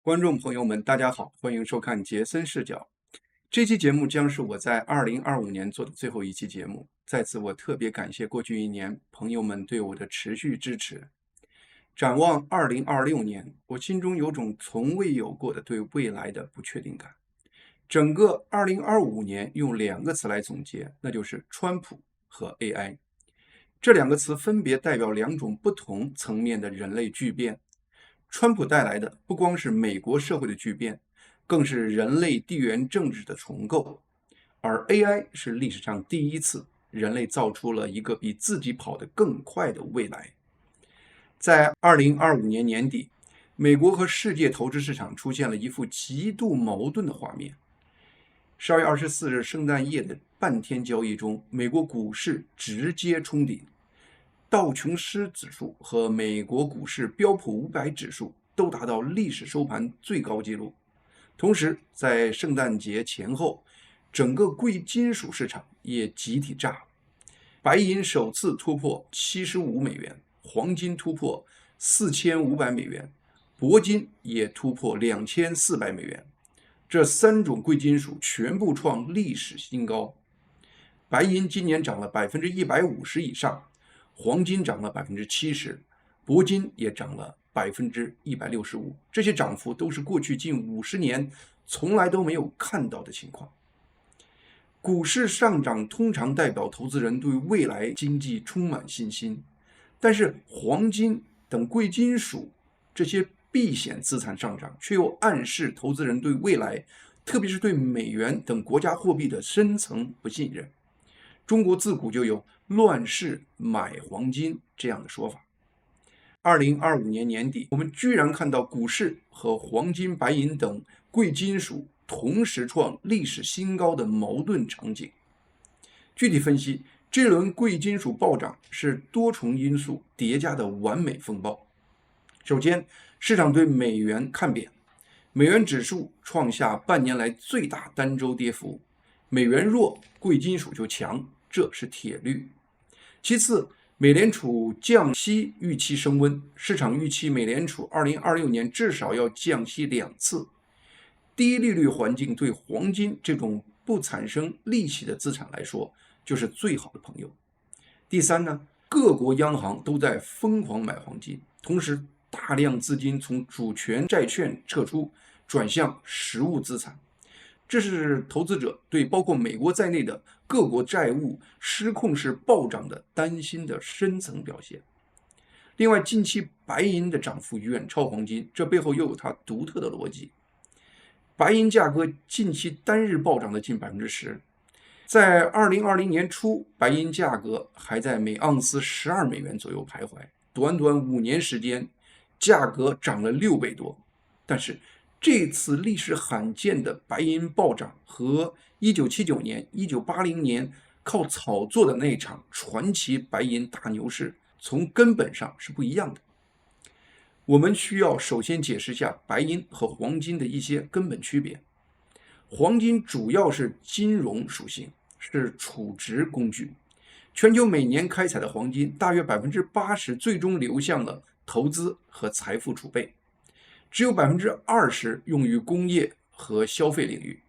观众朋友们，大家好，欢迎收看杰森视角。这期节目将是我在2025年做的最后一期节目，在此我特别感谢过去一年朋友们对我的持续支持。展望2026年，我心中有种从未有过的对未来的不确定感。整个2025年用两个词来总结，那就是川普和 AI。这两个词分别代表两种不同层面的人类巨变。川普带来的不光是美国社会的巨变，更是人类地缘政治的重构。而 AI 是历史上第一次人类造出了一个比自己跑得更快的未来。在2025年年底，美国和世界投资市场出现了一幅极度矛盾的画面。12月24日圣诞夜的半天交易中，美国股市直接冲顶，道琼斯指数和美国股市标普500指数都达到历史收盘最高纪录。同时，在圣诞节前后，整个贵金属市场也集体炸，白银首次突破$75，黄金突破$4500，铂金也突破$2400。这三种贵金属全部创历史新高。白银今年涨了150%以上，黄金涨了70%，铂金也涨了165%。这些涨幅都是过去近50年从来都没有看到的情况。股市上涨通常代表投资人对未来经济充满信心，但是黄金等贵金属这些避险资产上涨，却又暗示投资人对未来，特别是对美元等国家货币的深层不信任。中国自古就有乱世买黄金这样的说法。2025年年底，我们居然看到股市和黄金、白银等贵金属同时创历史新高的矛盾场景。具体分析，这轮贵金属暴涨是多重因素叠加的完美风暴。首先，市场对美元看贬，美元指数创下半年来最大单周跌幅。美元弱，贵金属就强，这是铁律。其次，美联储降息预期升温，市场预期美联储2026年至少要降息2次。低利率环境对黄金这种不产生利息的资产来说，就是最好的朋友。第三呢，各国央行都在疯狂买黄金，同时大量资金从主权债券撤出，转向实物资产。这是投资者对包括美国在内的各国债务失控式暴涨的担心的深层表现。另外，近期白银的涨幅远超黄金，这背后又有它独特的逻辑。白银价格近期单日暴涨了近10%，在2020年初，白银价格还在每盎司$12左右徘徊，短短5年时间，价格涨了6倍多。但是这次历史罕见的白银暴涨和1979年、1980年靠炒作的那场传奇白银大牛市，从根本上是不一样的。我们需要首先解释一下白银和黄金的一些根本区别。黄金主要是金融属性，是储值工具。全球每年开采的黄金大约80%最终流向了投资和财富储备，只有20%用于工业和消费领域。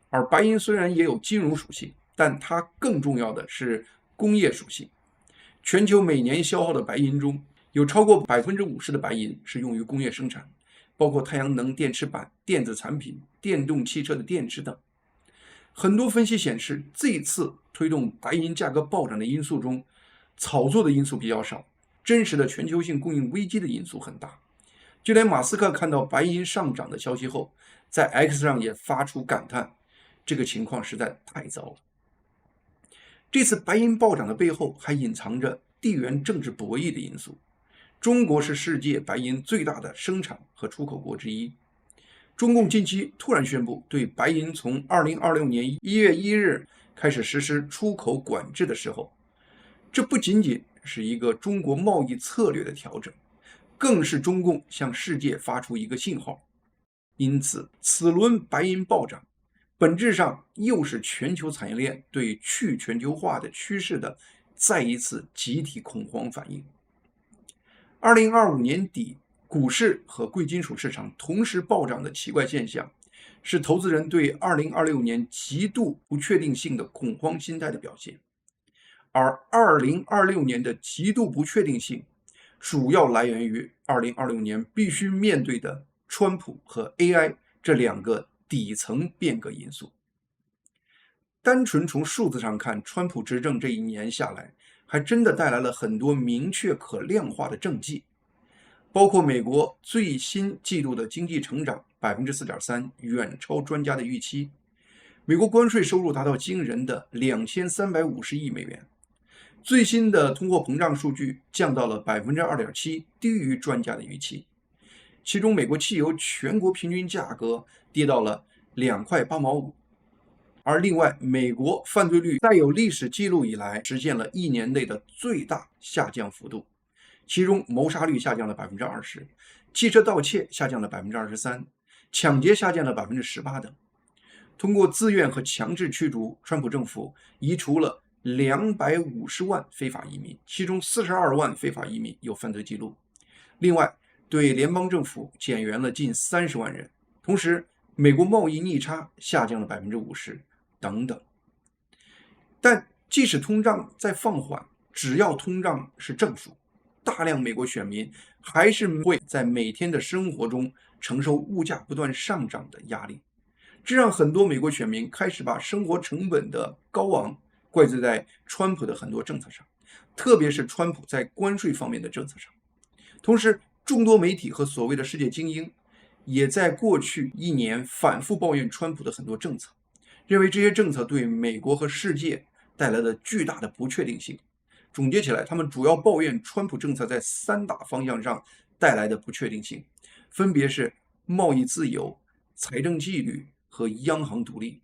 而白银虽然也有金融属性，但它更重要的是工业属性。全球每年消耗的白银中，有超过50%的白银是用于工业生产，包括太阳能电池板、电子产品、电动汽车的电池等。很多分析显示，这次推动白银价格暴涨的因素中，炒作的因素比较少，真实的全球性供应危机的因素很大。就连马斯克看到白银上涨的消息后，在 X 上也发出感叹，这个情况实在太糟了。这次白银暴涨的背后还隐藏着地缘政治博弈的因素。中国是世界白银最大的生产和出口国之一。中共近期突然宣布对白银从2026年1月1日开始实施出口管制的时候，这不仅仅是一个中国贸易策略的调整，更是中共向世界发出一个信号。因此，此轮白银暴涨，本质上又是全球产业链对去全球化的趋势的再一次集体恐慌反应。2025年底，股市和贵金属市场同时暴涨的奇怪现象，是投资人对2026年极度不确定性的恐慌心态的表现。而2026年的极度不确定性，主要来源于2026年必须面对的川普和 AI 这两个底层变革因素。单纯从数字上看，川普执政这一年下来，还真的带来了很多明确可量化的政绩，包括美国最新季度的经济成长4.3%，远超专家的预期；美国关税收入达到惊人的2350亿美元；最新的通货膨胀数据降到了2.7%，低于专家的预期。其中，美国汽油全国平均价格跌到了2块8毛5。而另外，美国犯罪率在有历史记录以来实现了1年内的最大下降幅度，其中谋杀率下降了20%，汽车盗窃下降了23%，抢劫下降了18%等。通过自愿和强制驱逐，川普政府移除了250万非法移民，其中42万非法移民有犯罪记录。另外，对联邦政府减员了近30万人，同时美国贸易逆差下降了50%。等等。但即使通胀在放缓，只要通胀是正数，大量美国选民还是会在每天的生活中承受物价不断上涨的压力。这让很多美国选民开始把生活成本的高昂怪罪在川普的很多政策上，特别是川普在关税方面的政策上。同时，众多媒体和所谓的世界精英也在过去1年反复抱怨川普的很多政策，认为这些政策对美国和世界带来了巨大的不确定性。总结起来，他们主要抱怨川普政策在3大方向上带来的不确定性，分别是贸易自由、财政纪律和央行独立。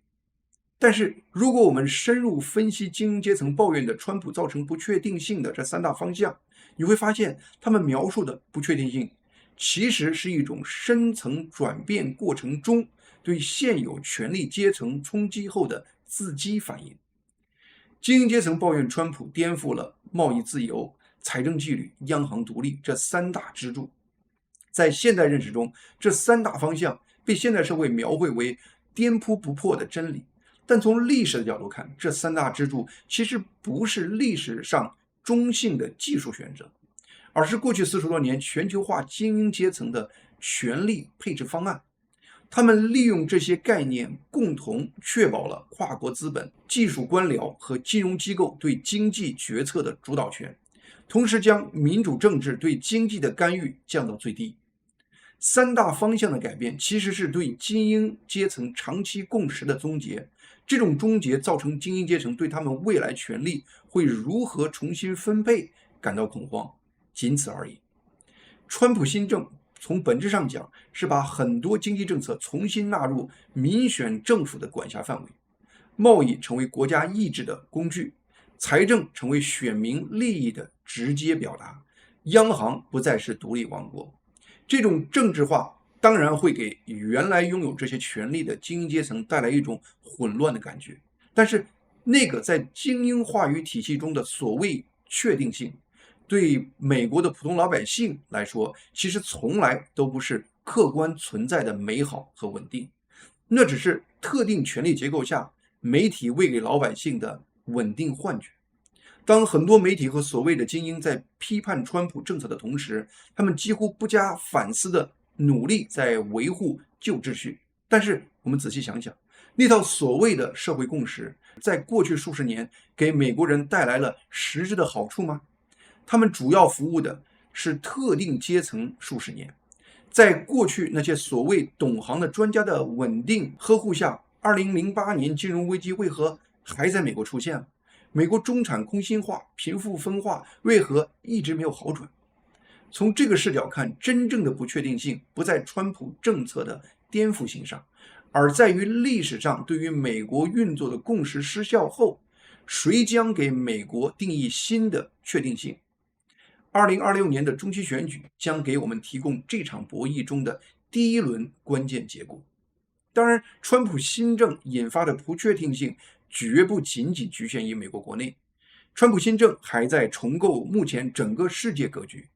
但是，如果我们深入分析精英阶层抱怨的川普造成不确定性的这3大方向，你会发现他们描述的不确定性其实是一种深层转变过程中对现有权力阶层冲击后的自激反应。精英阶层抱怨川普颠覆了贸易自由、财政纪律、央行独立这3大支柱。在现代认识中，这3大方向被现代社会描绘为颠扑不破的真理。但从历史的角度看，这3大支柱其实不是历史上中性的技术选择，而是过去40多年全球化精英阶层的权力配置方案。他们利用这些概念，共同确保了跨国资本、技术官僚和金融机构对经济决策的主导权，同时将民主政治对经济的干预降到最低。3大方向的改变其实是对精英阶层长期共识的终结，这种终结造成精英阶层对他们未来权力会如何重新分配感到恐慌，仅此而已。川普新政从本质上讲是把很多经济政策重新纳入民选政府的管辖范围，贸易成为国家意志的工具，财政成为选民利益的直接表达，央行不再是独立王国。这种政治化当然会给原来拥有这些权利的精英阶层带来一种混乱的感觉，但是那个在精英话语体系中的所谓确定性，对美国的普通老百姓来说，其实从来都不是客观存在的美好和稳定，那只是特定权力结构下媒体喂给老百姓的稳定幻觉。当很多媒体和所谓的精英在批判川普政策的同时，他们几乎不加反思的努力在维护旧秩序。但是我们仔细想想，那套所谓的社会共识，在过去数十年给美国人带来了实质的好处吗？他们主要服务的是特定阶层数十年。在过去那些所谓懂行的专家的稳定呵护下，2008年金融危机为何还在美国出现了？美国中产空心化、贫富分化为何一直没有好转？从这个视角看，真正的不确定性不在川普政策的颠覆性上，而在于历史上对于美国运作的共识失效后，谁将给美国定义新的确定性？2026年的中期选举将给我们提供这场博弈中的第一轮关键结果。当然，川普新政引发的不确定性绝不仅仅局限于美国国内，川普新政还在重构目前整个世界格局。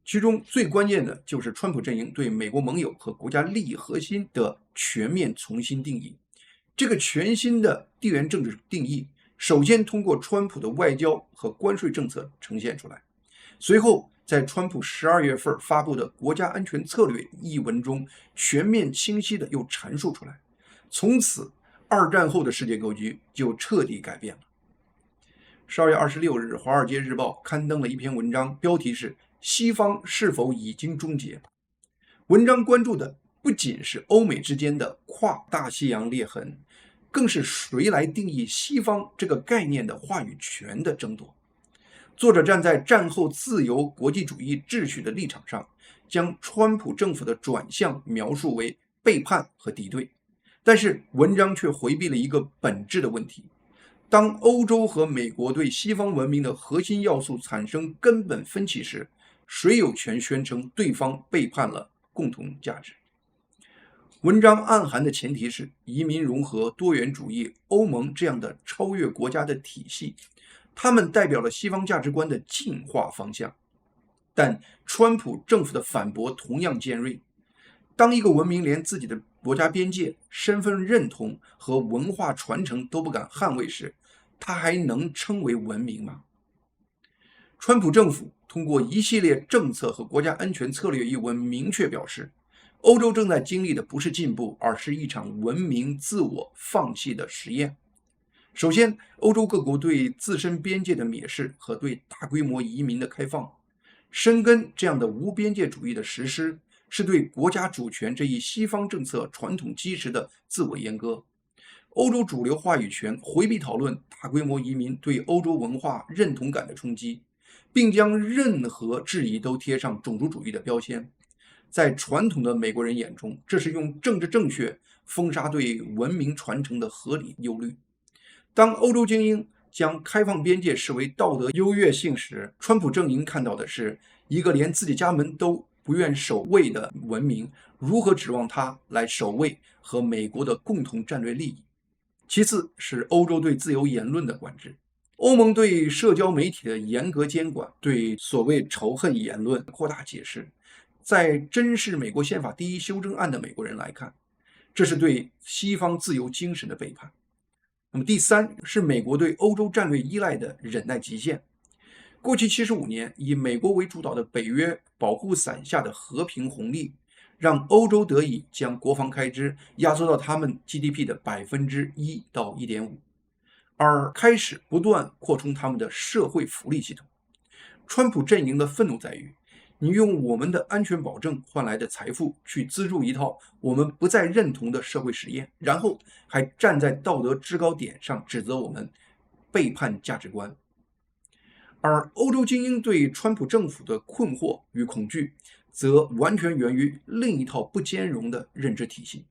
其中最关键的就是川普阵营对美国盟友和国家利益核心的全面重新定义。这个全新的地缘政治定义，首先通过川普的外交和关税政策呈现出来，随后在川普12月份发布的国家安全策略一文中，全面清晰的又阐述出来。从此，二战后的世界格局就彻底改变了。12月26日，《华尔街日报》刊登了一篇文章，标题是西方是否已经终结？文章关注的不仅是欧美之间的跨大西洋裂痕，更是谁来定义西方这个概念的话语权的争夺。作者站在战后自由国际主义秩序的立场上，将川普政府的转向描述为背叛和敌对，但是文章却回避了一个本质的问题：当欧洲和美国对西方文明的核心要素产生根本分歧时，谁有权宣称对方背叛了共同价值？文章暗含的前提是移民融合、多元主义、欧盟这样的超越国家的体系，它们代表了西方价值观的进化方向。但川普政府的反驳同样尖锐。当一个文明连自己的国家边界、身份认同和文化传承都不敢捍卫时，它还能称为文明吗？川普政府通过一系列政策和国家安全策略一文明确表示，欧洲正在经历的不是进步，而是一场文明自我放弃的实验。首先，欧洲各国对自身边界的蔑视和对大规模移民的开放，深耕这样的无边界主义的实施，是对国家主权这一西方政策传统基石的自我阉割。欧洲主流话语权回避讨论大规模移民对欧洲文化认同感的冲击，并将任何质疑都贴上种族主义的标签。在传统的美国人眼中，这是用政治正确封杀对文明传承的合理忧虑。当欧洲精英将开放边界视为道德优越性时，川普阵营看到的是一个连自己家门都不愿守卫的文明，如何指望他来守卫和美国的共同战略利益？其次是欧洲对自由言论的管制。欧盟对社交媒体的严格监管，对所谓仇恨言论扩大解释，在珍视美国宪法第一修正案的美国人来看，这是对西方自由精神的背叛。那么第三是美国对欧洲战略依赖的忍耐极限。过去75年，以美国为主导的北约保护伞下的和平红利，让欧洲得以将国防开支压缩到他们 GDP 的1%到1.5%，而开始不断扩充他们的社会福利系统。川普阵营的愤怒在于，你用我们的安全保证换来的财富去资助一套我们不再认同的社会实验，然后还站在道德制高点上指责我们背叛价值观。而欧洲精英对川普政府的困惑与恐惧，则完全源于另一套不兼容的认知体系。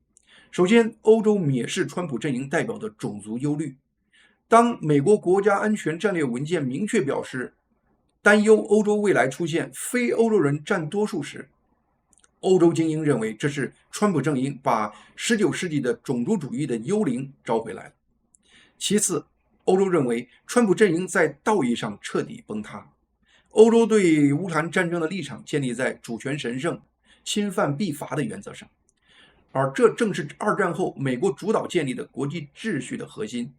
首先，欧洲蔑视川普阵营代表的种族忧虑。当美国国家安全战略文件明确表示担忧欧洲未来出现非欧洲人占多数时，欧洲精英认为这是川普阵营把19世纪的种族主义的幽灵招回来了。其次，欧洲认为川普阵营在道义上彻底崩塌。欧洲对乌克兰战争的立场建立在主权神圣、侵犯必罚的原则上，而这正是二战后美国主导建立的国际秩序的核心。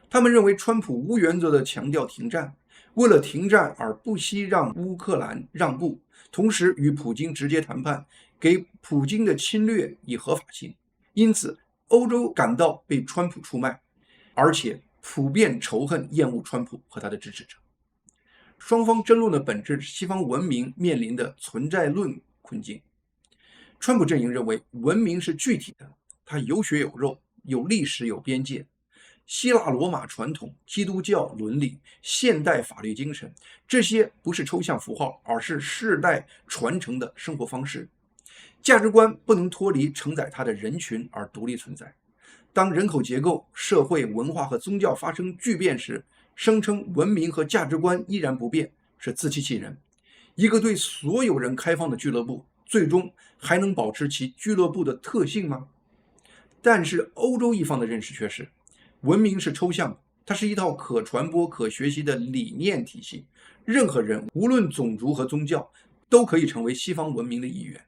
他们认为川普无原则地强调停战，为了停战而不惜让乌克兰让步，同时与普京直接谈判，给普京的侵略以合法性。因此，欧洲感到被川普出卖，而且普遍仇恨、厌恶川普和他的支持者。双方争论的本质是西方文明面临的存在论困境。川普阵营认为文明是具体的，它有血有肉，有历史有边界。希腊罗马传统、基督教伦理、现代法律精神，这些不是抽象符号，而是世代传承的生活方式。价值观不能脱离承载它的人群而独立存在。当人口结构、社会、文化和宗教发生巨变时，声称文明和价值观依然不变，是自欺欺人。一个对所有人开放的俱乐部，最终还能保持其俱乐部的特性吗？但是欧洲一方的认识却是，文明是抽象的，它是一套可传播、可学习的理念体系。任何人，无论种族和宗教，都可以成为西方文明的一员。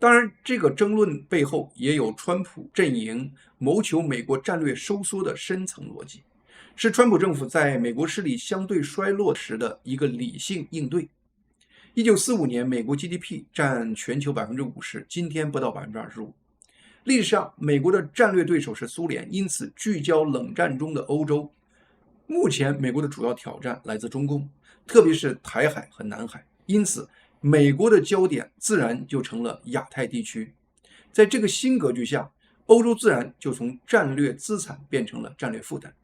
当然，这个争论背后也有川普阵营谋求美国战略收缩的深层逻辑，是川普政府在美国势力相对衰落时的一个理性应对。1945年，美国 GDP 占全球50%，今天不到25%。历史上，美国的战略对手是苏联，因此聚焦冷战中的欧洲。目前，美国的主要挑战来自中共，特别是台海和南海，因此美国的焦点自然就成了亚太地区。在这个新格局下，欧洲自然就从战略资产变成了战略负担。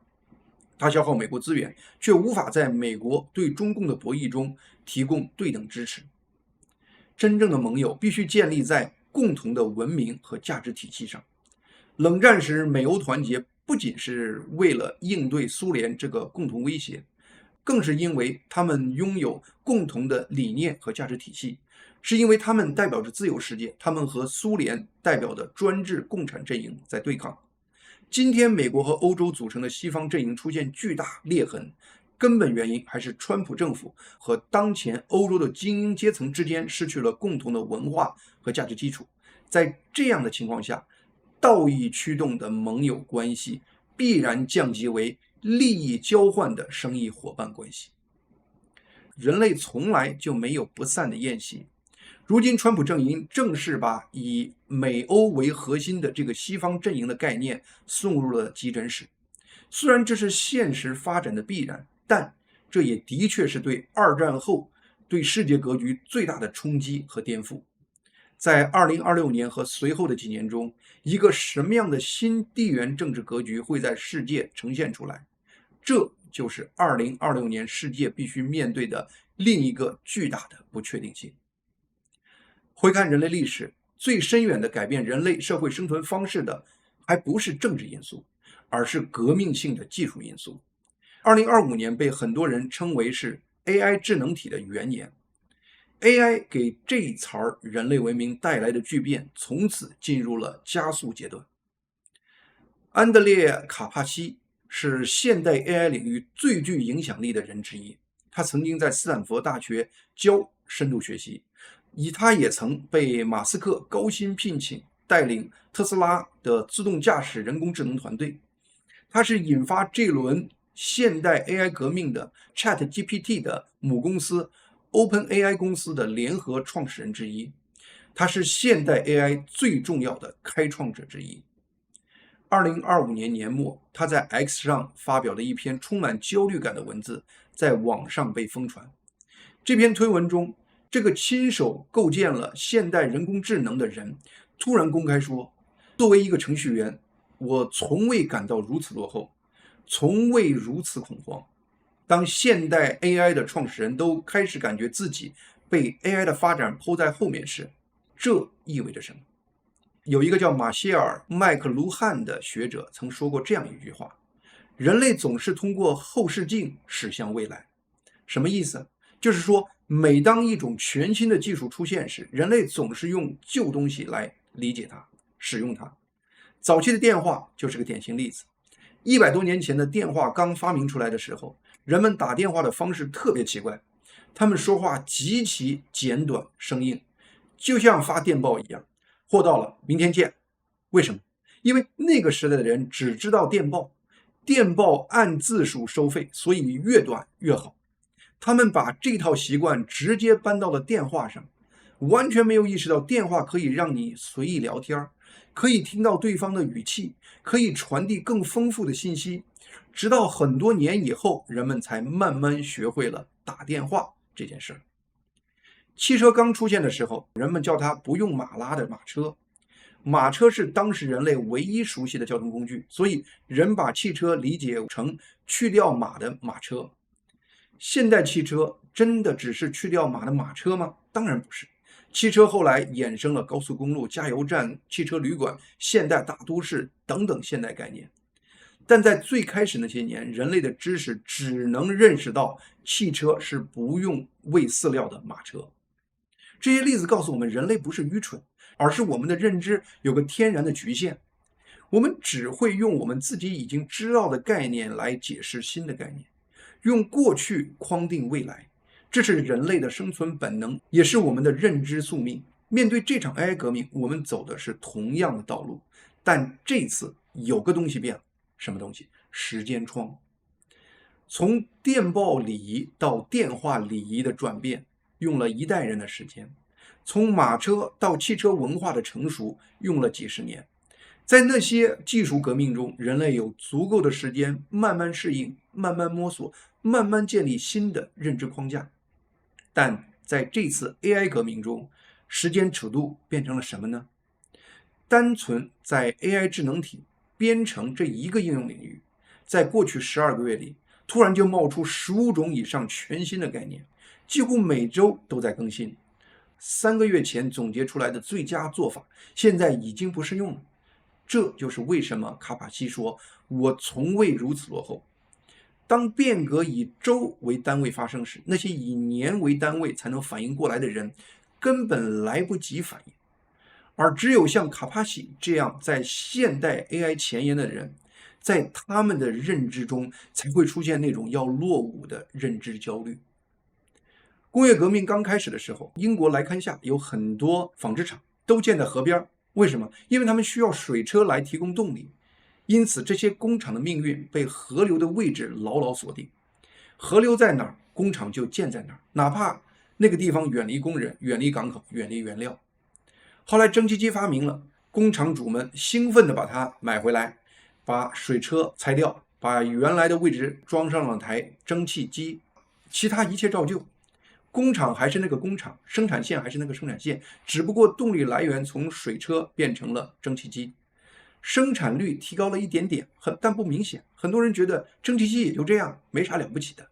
它消耗美国资源，却无法在美国对中共的博弈中提供对等支持。真正的盟友必须建立在共同的文明和价值体系上。冷战时，美欧团结不仅是为了应对苏联这个共同威胁，更是因为他们拥有共同的理念和价值体系，是因为他们代表着自由世界，他们和苏联代表的专制共产阵营在对抗。今天，美国和欧洲组成的西方阵营出现巨大裂痕，根本原因还是川普政府和当前欧洲的精英阶层之间失去了共同的文化和价值基础。在这样的情况下，道义驱动的盟友关系必然降级为利益交换的生意伙伴关系。人类从来就没有不散的宴席。如今，川普阵营正式把以美欧为核心的这个西方阵营的概念送入了急诊室。虽然这是现实发展的必然，但这也的确是对二战后对世界格局最大的冲击和颠覆。在2026年和随后的几年中，一个什么样的新地缘政治格局会在世界呈现出来？这就是2026年世界必须面对的另一个巨大的不确定性。回看人类历史，最深远的改变人类社会生存方式的，还不是政治因素，而是革命性的技术因素。2025年被很多人称为是 AI 智能体的元年。AI 给这一词儿人类文明带来的巨变，从此进入了加速阶段。安德烈·卡帕西是现代 AI 领域最具影响力的人之一，他曾经在斯坦福大学教深度学习，他也曾被马斯克高薪聘请带领特斯拉的自动驾驶人工智能团队。他是引发这轮现代 AI 革命的 ChatGPT 的母公司 OpenAI 公司的联合创始人之一，他是现代 AI 最重要的开创者之一。2025年年末，他在 X 上发表了一篇充满焦虑感的文字，在网上被疯传。这篇推文中，这个亲手构建了现代人工智能的人突然公开说，作为一个程序员，我从未感到如此落后，从未如此恐慌。当现代 AI 的创始人都开始感觉自己被 AI 的发展抛在后面时，这意味着什么？有一个叫马歇尔·麦克卢汉的学者曾说过这样一句话：人类总是通过后视镜驶向未来。什么意思？就是说，每当一种全新的技术出现时，人类总是用旧东西来理解它、使用它。早期的电话就是个典型例子。100多年前的电话刚发明出来的时候，人们打电话的方式特别奇怪，他们说话极其简短生硬，就像发电报一样。货到了，明天见。为什么？因为那个时代的人只知道电报，电报按字数收费，所以越短越好。他们把这套习惯直接搬到了电话上，完全没有意识到电话可以让你随意聊天，可以听到对方的语气，可以传递更丰富的信息。直到很多年以后，人们才慢慢学会了打电话这件事。汽车刚出现的时候，人们叫它不用马拉的马车。马车是当时人类唯一熟悉的交通工具，所以人把汽车理解成去掉马的马车。现代汽车真的只是去掉马的马车吗？当然不是。汽车后来衍生了高速公路、加油站、汽车旅馆、现代大都市等等现代概念。但在最开始那些年，人类的知识只能认识到汽车是不用喂饲料的马车。这些例子告诉我们，人类不是愚蠢，而是我们的认知有个天然的局限。我们只会用我们自己已经知道的概念来解释新的概念，用过去框定未来。这是人类的生存本能，也是我们的认知宿命。面对这场 AI 革命，我们走的是同样的道路，但这次有个东西变了。什么东西？时间窗。从电报礼仪到电话礼仪的转变，用了一代人的时间；从马车到汽车文化的成熟，用了几十年。在那些技术革命中，人类有足够的时间慢慢适应、慢慢摸索、慢慢建立新的认知框架。但在这次 AI 革命中，时间尺度变成了什么呢？单纯在 AI 智能体编程这一个应用领域，在过去12个月里，突然就冒出15种以上全新的概念，几乎每周都在更新。3个月前总结出来的最佳做法，现在已经不适用了。这就是为什么卡帕西说：“我从未如此落后。”当变革以周为单位发生时，那些以年为单位才能反应过来的人，根本来不及反应。而只有像卡帕西这样在现代 AI 前沿的人，在他们的认知中才会出现那种要落伍的认知焦虑。工业革命刚开始的时候，英国莱堪下有很多纺织厂都建在河边。为什么？因为他们需要水车来提供动力。因此，这些工厂的命运被河流的位置牢牢锁定。河流在哪儿，工厂就建在哪儿，哪怕那个地方远离工人、远离港口、远离原料。后来蒸汽机发明了，工厂主们兴奋地把它买回来，把水车拆掉，把原来的位置装上了台蒸汽机，其他一切照旧。工厂还是那个工厂，生产线还是那个生产线，只不过动力来源从水车变成了蒸汽机，生产率提高了一点点，但不明显。很多人觉得蒸汽机也就这样，没啥了不起的。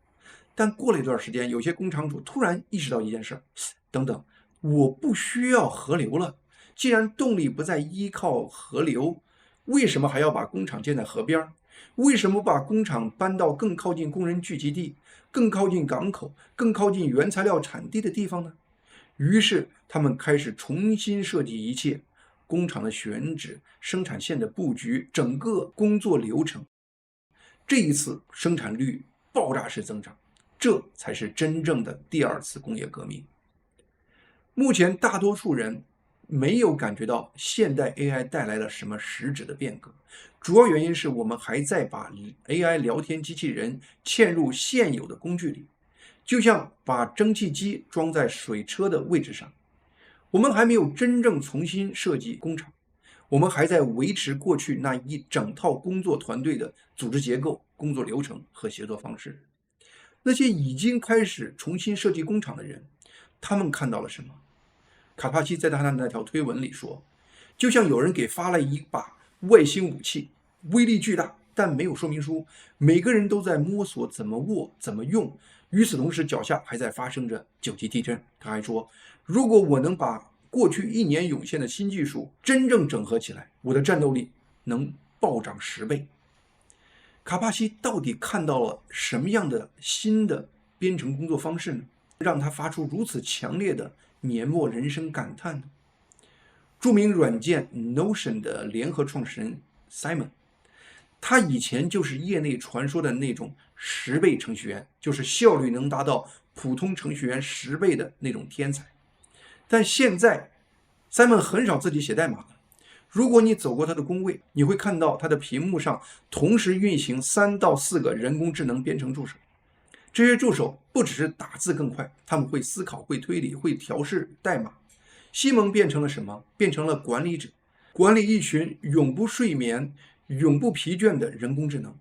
但过了一段时间，有些工厂主突然意识到一件事：等等，我不需要河流了。既然动力不再依靠河流，为什么还要把工厂建在河边？为什么把工厂搬到更靠近工人聚集地、更靠近港口、更靠近原材料产地的地方呢？于是他们开始重新设计一切，工厂的选址、生产线的布局、整个工作流程。这一次生产率爆炸式增长，这才是真正的第二次工业革命。目前大多数人没有感觉到现代 AI 带来了什么实质的变革，主要原因是我们还在把 AI 聊天机器人嵌入现有的工具里，就像把蒸汽机装在水车的位置上。我们还没有真正重新设计工厂，我们还在维持过去那一整套工作团队的组织结构、工作流程和协作方式。那些已经开始重新设计工厂的人，他们看到了什么？卡帕西在他的那条推文里说，就像有人给发了一把外星武器，威力巨大，但没有说明书，每个人都在摸索怎么握、怎么用。与此同时，脚下还在发生着9级地震。他还说，如果我能把过去1年涌现的新技术真正整合起来，我的战斗力能暴涨10倍。卡帕西到底看到了什么样的新的编程工作方式呢？让他发出如此强烈的年末人生感叹呢？著名软件 Notion 的联合创始人 Simon， 他以前就是业内传说的那种10倍程序员，就是效率能达到普通程序员10倍的那种天才。但现在 Simon 很少自己写代码了。如果你走过他的工位，你会看到他的屏幕上同时运行3到4个人工智能编程助手。这些助手不只是打字更快，他们会思考、会推理、会调试代码。西蒙变成了什么？变成了管理者，管理一群永不睡眠、永不疲倦的人工智能。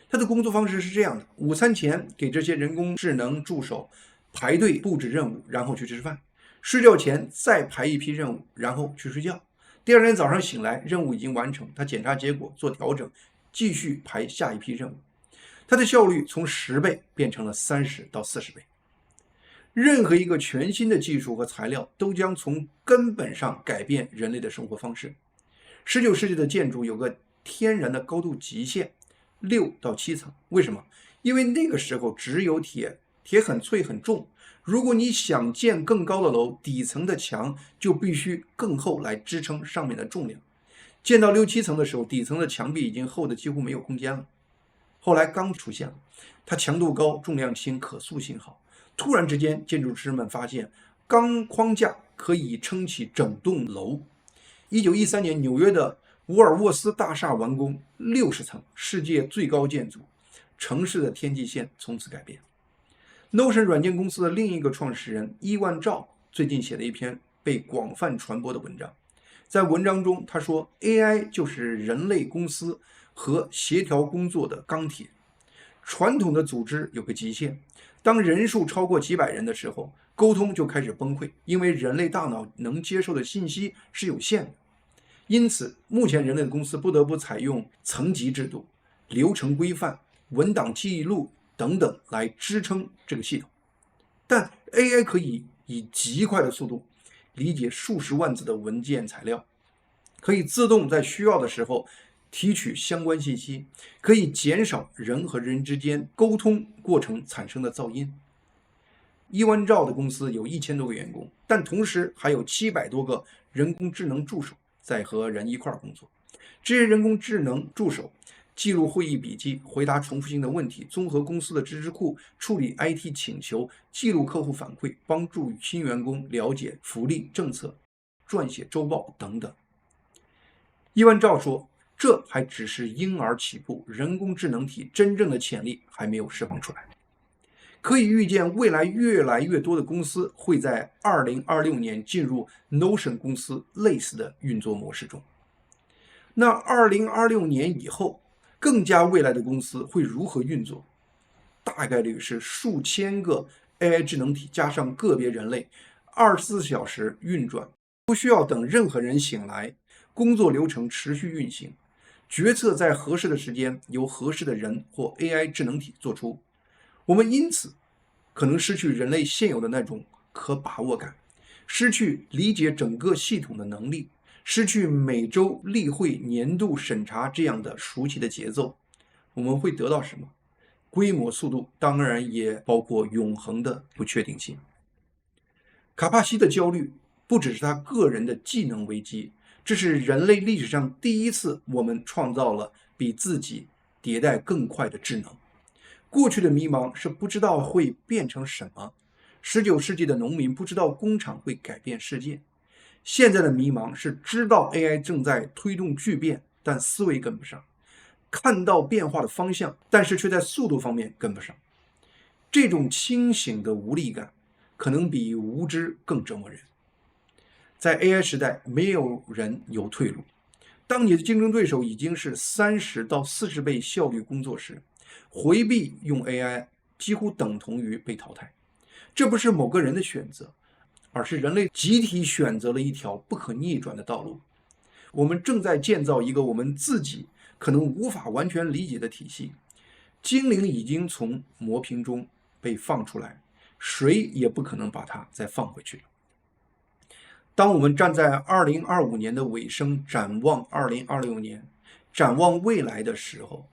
他的工作方式是这样的：午餐前给这些人工智能助手排队布置任务，然后去吃饭；睡觉前再排一批任务，然后去睡觉。第二天早上醒来，任务已经完成，他检查结果，做调整，继续排下一批任务。它的效率从10倍变成了30到40倍。任何一个全新的技术和材料都将从根本上改变人类的生活方式。19世纪的建筑有个天然的高度极限，6到7层。为什么？因为那个时候只有铁，铁很脆很重。如果你想建更高的楼，底层的墙就必须更厚来支撑上面的重量。建到6、7层的时候，底层的墙壁已经厚的几乎没有空间了。后来钢出现了，它强度高，重量轻，可塑性好，突然之间，建筑师们发现钢框架可以撑起整栋楼。1913年，纽约的沃尔沃斯大厦完工，60层，世界最高建筑，城市的天际线从此改变。Notion 软件公司的另一个创始人伊万赵最近写了一篇被广泛传播的文章，在文章中他说 AI 就是人类公司和协调工作的钢铁。传统的组织有个极限，当人数超过几百人的时候，沟通就开始崩溃，因为人类大脑能接受的信息是有限的。因此，目前人类的公司不得不采用层级制度、流程规范、文档记录等等来支撑这个系统。但 AI 可以以极快的速度理解数十万字的文件材料，可以自动在需要的时候提取相关信息，可以减少人和人之间沟通过程产生的噪音。伊万赵的公司有1000多个员工，但同时还有700多个人工智能助手在和人一块工作。这些人工智能助手记录会议笔记，回答重复性的问题，综合公司的知识库，处理 IT 请求，记录客户反馈，帮助新员工了解福利政策，撰写周报等等。伊万赵说，这还只是婴儿起步，人工智能体真正的潜力还没有释放出来。可以预见，未来越来越多的公司会在2026年进入 Notion 公司类似的运作模式中。那2026年以后，更加未来的公司会如何运作？大概率是数千个 AI 智能体加上个别人类，24小时运转，不需要等任何人醒来，工作流程持续运行，决策在合适的时间由合适的人或 AI 智能体做出。我们因此可能失去人类现有的那种可把握感，失去理解整个系统的能力，失去每周例会、年度审查这样的熟悉的节奏。我们会得到什么？规模、速度，当然也包括永恒的不确定性。卡帕西的焦虑不只是他个人的技能危机，这是人类历史上第一次我们创造了比自己迭代更快的智能。过去的迷茫是不知道会变成什么，19世纪的农民不知道工厂会改变世界。现在的迷茫是知道 AI 正在推动巨变，但思维跟不上，看到变化的方向，但是却在速度方面跟不上。这种清醒的无力感可能比无知更折磨人。在 AI 时代，没有人有退路。当你的竞争对手已经是30到40倍效率工作时，回避用 AI 几乎等同于被淘汰。这不是某个人的选择，而是人类集体选择了一条不可逆转的道路。我们正在建造一个我们自己可能无法完全理解的体系。精灵已经从魔瓶中被放出来，谁也不可能把它再放回去了。当我们站在2025年的尾声，展望2026年，展望未来的时候，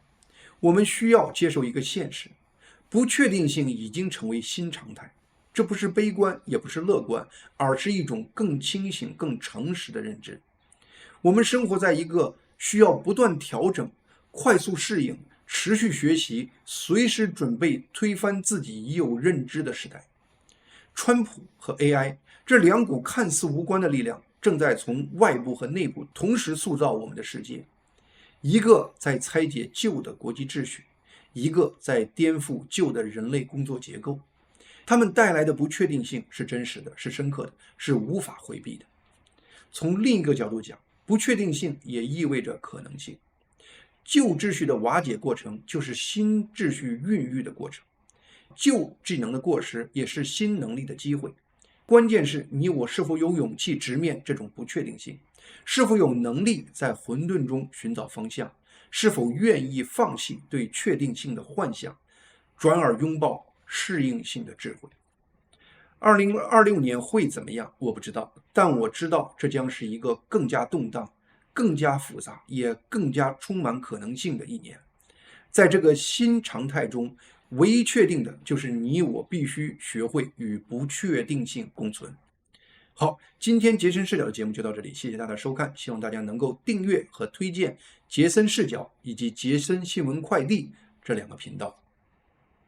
我们需要接受一个现实：不确定性已经成为新常态。这不是悲观，也不是乐观，而是一种更清醒、更诚实的认知。我们生活在一个需要不断调整、快速适应、持续学习、随时准备推翻自己已有认知的时代。川普和 AI 这两股看似无关的力量，正在从外部和内部同时塑造我们的世界。一个在拆解旧的国际秩序，一个在颠覆旧的人类工作结构。他们带来的不确定性是真实的，是深刻的，是无法回避的。从另一个角度讲，不确定性也意味着可能性。旧秩序的瓦解过程就是新秩序孕育的过程，旧技能的过时也是新能力的机会。关键是你我是否有勇气直面这种不确定性，是否有能力在混沌中寻找方向，是否愿意放弃对确定性的幻想，转而拥抱适应性的智慧。2026年会怎么样？我不知道，但我知道这将是一个更加动荡、更加复杂，也更加充满可能性的一年。在这个新常态中，唯一确定的就是你我必须学会与不确定性共存。好，今天杰森视角的节目就到这里，谢谢大家的收看，希望大家能够订阅和推荐杰森视角以及杰森新闻快递这两个频道。